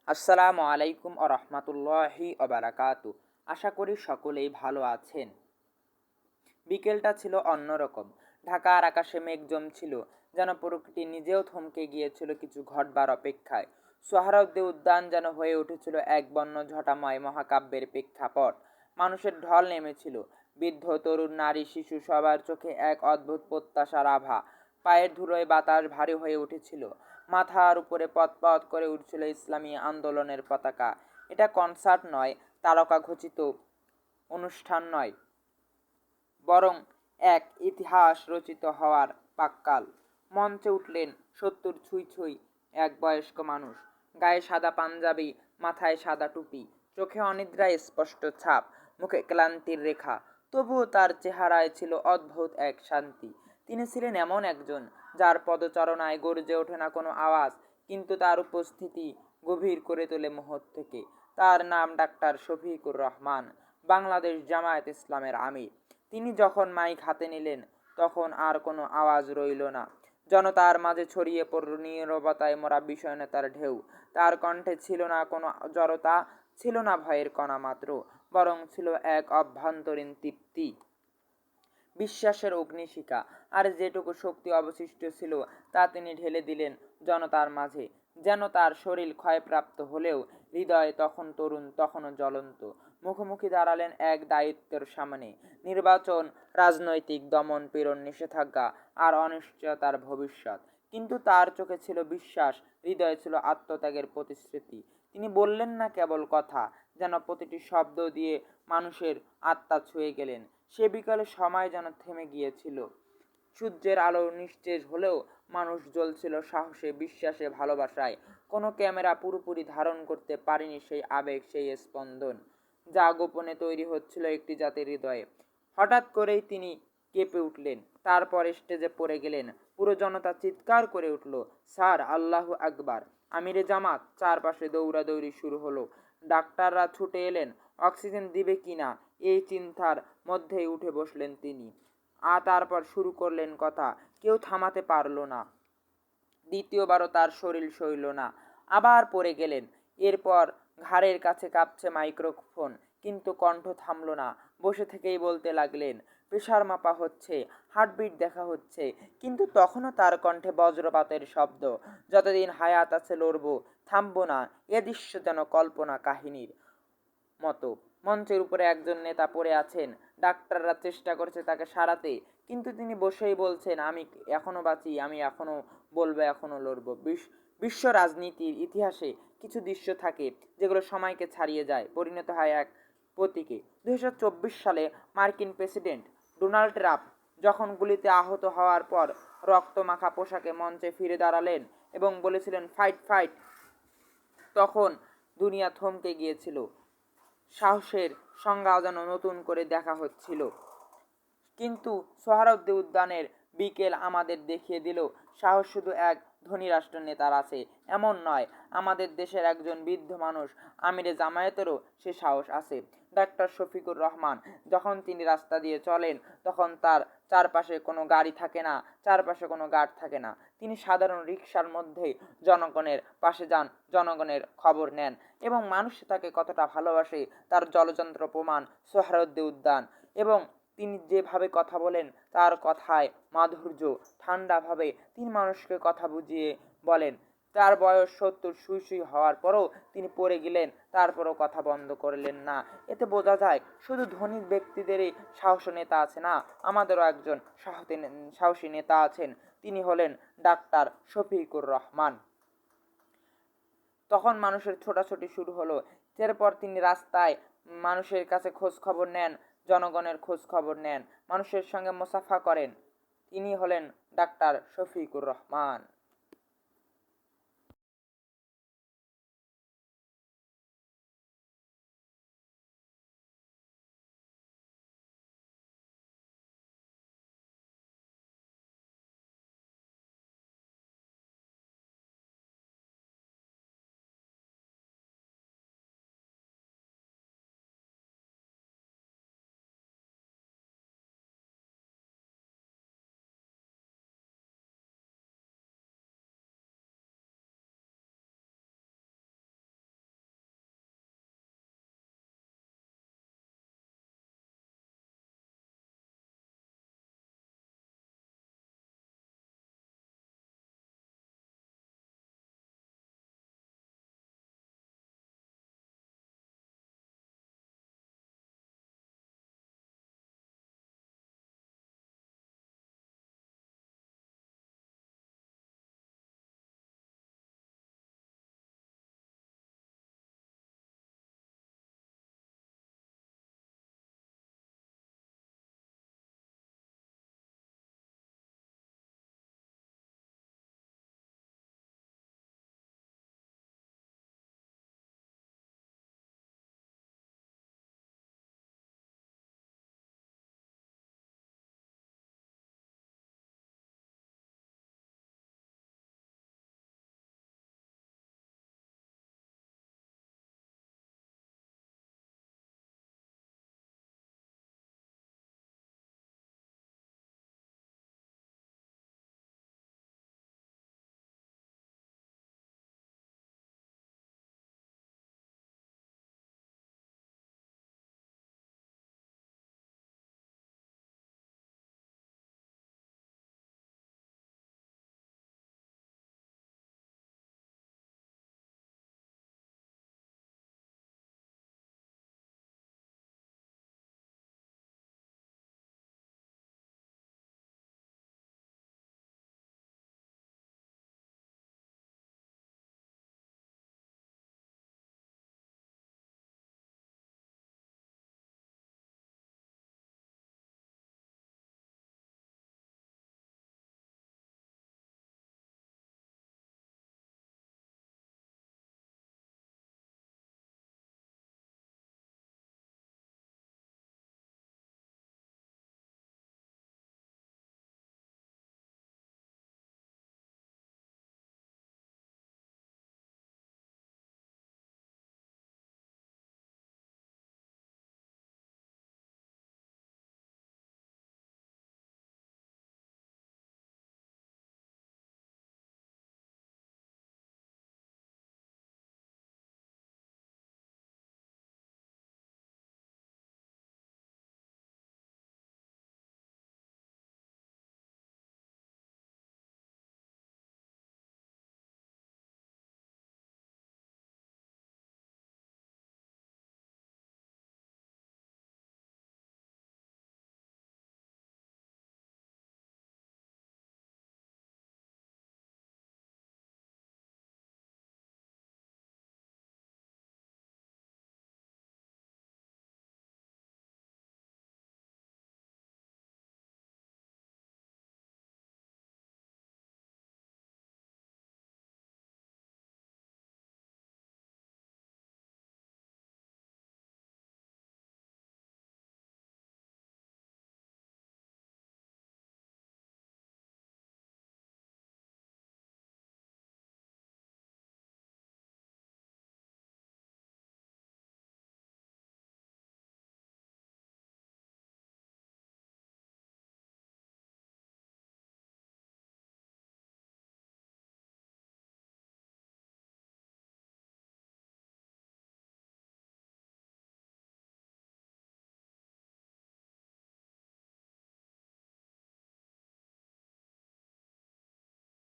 আসসালামু আলাইকুম রহমতুল্লাহি ওবারাকাতু। আশা করি সকলেই ভালো আছেন। বিকেলটা ছিল অন্যরকম। ঢাকার আকাশে মেঘ জমছিল, যেন প্রকৃতি নিজেও থমকে গিয়েছিল কিছু ঘটবার অপেক্ষায়। সোহরাওয়ার্দী উদ্যান যেন হয়ে উঠেছিল এক বর্ণঝটাময় মহাকাব্যের প্রেক্ষাপট। মানুষের ঢল নেমেছিল, বৃদ্ধ তরুণ নারী শিশু, সবার চোখে এক অদ্ভুত প্রত্যাশার আভা। পায়ের ধুলোয় বাতাস ভারী হয়ে উঠেছিল, মাথার উপরে পতপত করে উঠছিল ইসলামী আন্দোলনের পতাকা। এটা কনসার্ট নয়, তারকা ঘোষিত অনুষ্ঠান নয়, বরং এক ইতিহাস রচিত হওয়ার পাক্কাল। মঞ্চে উঠলেন ৭০ ছুঁই ছুঁই এক বয়স্ক মানুষ। গায়ে সাদা পাঞ্জাবি, মাথায় সাদা টুপি, চোখে অনিদ্রায় স্পষ্ট ছাপ, মুখে ক্লান্তির রেখা। তবুও তার চেহারায় ছিল অদ্ভুত এক শান্তি। তিনি ছিলেন এমন একজন যার পদচারণায় গর্জে ওঠে না কোনো আওয়াজ, কিন্তু তার উপস্থিতি গভীর করে তোলে মুহূর্তকে। তার নাম ডাক্তার শফিকুর রহমান, বাংলাদেশ জামায়াত ইসলামের আমির। তিনি যখন মাইক হাতে নিলেন, তখন আর কোনো আওয়াজ রইল না। জনতার মাঝে ছড়িয়ে পড়ল নীরবতায় মোরা বিষণ্ণতার ঢেউ। তার কণ্ঠে ছিল না কোনো জড়তা, ছিল না ভয়ের কণা মাত্র, বরং ছিল এক অভ্যন্তরীণ তৃপ্তি, বিশ্বাসের অগ্নিশিখা। আর যেটুকু শক্তি অবশিষ্ট ছিল তা তিনি ঢেলে দিলেন জনতার মাঝে। যেন তার শরীর ক্ষয়প্রাপ্ত হলেও হৃদয় তখন তরুণ, তখনও জ্বলন্ত। মুখোমুখি দাঁড়ালেন এক দায়িত্বের সামনে। নির্বাচন, রাজনৈতিক দমন পীড়ন, নিষেধাজ্ঞা আর অনিশ্চয়তার ভবিষ্যৎ। কিন্তু তার চোখে ছিল বিশ্বাস, হৃদয়ে ছিল আত্মত্যাগের প্রতিশ্রুতি। তিনি বললেন না কেবল কথা, যেন প্রতিটি শব্দ দিয়ে মানুষের আত্মা ছুঁয়ে গেলেন। সে বিকালে সময় যেন থেমে গিয়েছিল। সূর্যের আলো নিস্তেজ হলেও মানুষ জ্বলছিল সাহসে, বিশ্বাসে, ভালোবাসায়। কোনো ক্যামেরা পুরোপুরি ধারণ করতে পারেনি সেই আবেগ, সেই স্পন্দন, যা গোপনে তৈরি হচ্ছিল একটি জাতির হৃদয়ে। হঠাৎ করেই তিনি কেঁপে উঠলেন, তারপর স্টেজে পড়ে গেলেন। পুরো জনতা চিৎকার করে উঠল, স্যার, আল্লাহু আকবার। আমিরে জামাত। চারপাশে দৌড়াদৌড়ি শুরু হলো। ডাক্তাররা ছুটে এলেন, অক্সিজেন দিবে কিনা এই চিন্তার মধ্যেই উঠে বসলেন তিনি। তারপর শুরু করলেন কথা। কেউ থামাতে পারল না। দ্বিতীয়বারও তার শরীর সইল না, আবার পড়ে গেলেন। এরপর ঘাড়ের কাছে কাঁপছে মাইক্রোফোন, কিন্তু কণ্ঠ থামল না। বসে থেকেই বলতে লাগলেন, প্রেশার মাপা হচ্ছে, হার্টবিট দেখা হচ্ছে। কিন্তু তখনও তার কণ্ঠে বজ্রপাতের শব্দ, যতদিন হায়াত আছে লড়বো, থামবো না। এ দৃশ্য যেন কল্পনা কাহিনীর মতো। মঞ্চের উপরে একজন নেতা পড়ে আছেন, ডাক্তাররা চেষ্টা করছে তাকে সারাতে, কিন্তু তিনি বসেই বলছেন, আমি এখনো বাঁচি, আমি এখনো বলবো, এখনো লড়বো। বিশ্ব রাজনীতির ইতিহাসে কিছু দৃশ্য থাকে যেগুলো সময়কে ছাড়িয়ে যায়, পরিণত হয় এক প্রতীকে। 2024 সালে মার্কিন প্রেসিডেন্ট ডোনাল্ড ট্রাম্প যখন গুলিতে আহত হওয়ার পর রক্তমাখা পোশাকে মঞ্চে ফিরে দাঁড়ালেন এবং বলেছিলেন, ফাইট ফাইট, তখন দুনিয়া থমকে গিয়েছিল। সাহসের সংজ্ঞা যেন নতুন করে দেখা হচ্ছিল। কিন্তু সোহরাওয়ার্দী উদ্যানের বিকেল আমাদের দেখিয়ে দিল, সাহস শুধু এক ধনী রাষ্ট্রনেতার আছে এমন নয়। আমাদের দেশের একজন বৃদ্ধ মানুষ, আমিরে জামায়াতেরও সে সাহস আছে। ডাক্তার শফিকুর রহমান যখন তিনি রাস্তা দিয়ে চলেন, তখন তার চারপাশে কোনো গাড়ি থাকে না, চারপাশে কোনো গার্ড থাকে না। তিনি সাধারণ রিকশার মধ্যেই জনগণের পাশে যান, জনগণের খবর নেন, এবং মানুষ তাকে কতটা ভালোবাসে তার জলযন্ত্র প্রমাণ সোহরাওয়ার্দী উদ্যান। এবং তিনি যেভাবে কথা বলেন, তার কথায় মাধুর্য, ঠান্ডাভাবে তিনি মানুষকে কথা বুঝিয়ে বলেন। তার বয়স ৭০ সুই সুই হওয়ার পরও তিনি পড়ে গেলেন, তারপরও কথা বন্ধ করলেন না। এতে বোঝা যায় শুধু ধনী ব্যক্তিদেরই সাহসী নেতা আছে না, আমাদেরও একজন সাহসী নেতা আছেন। তিনি হলেন ডাক্তার শফিকুর রহমান। তখন মানুষের ছোটাছুটি শুরু হলো। এরপর তিনি রাস্তায় মানুষের কাছে খোঁজ খবর নেন, জনগণের খোঁজ খবর নেন, মানুষের সঙ্গে মুসাফা করেন। তিনি হলেন ডাক্তার শফিকুর রহমান।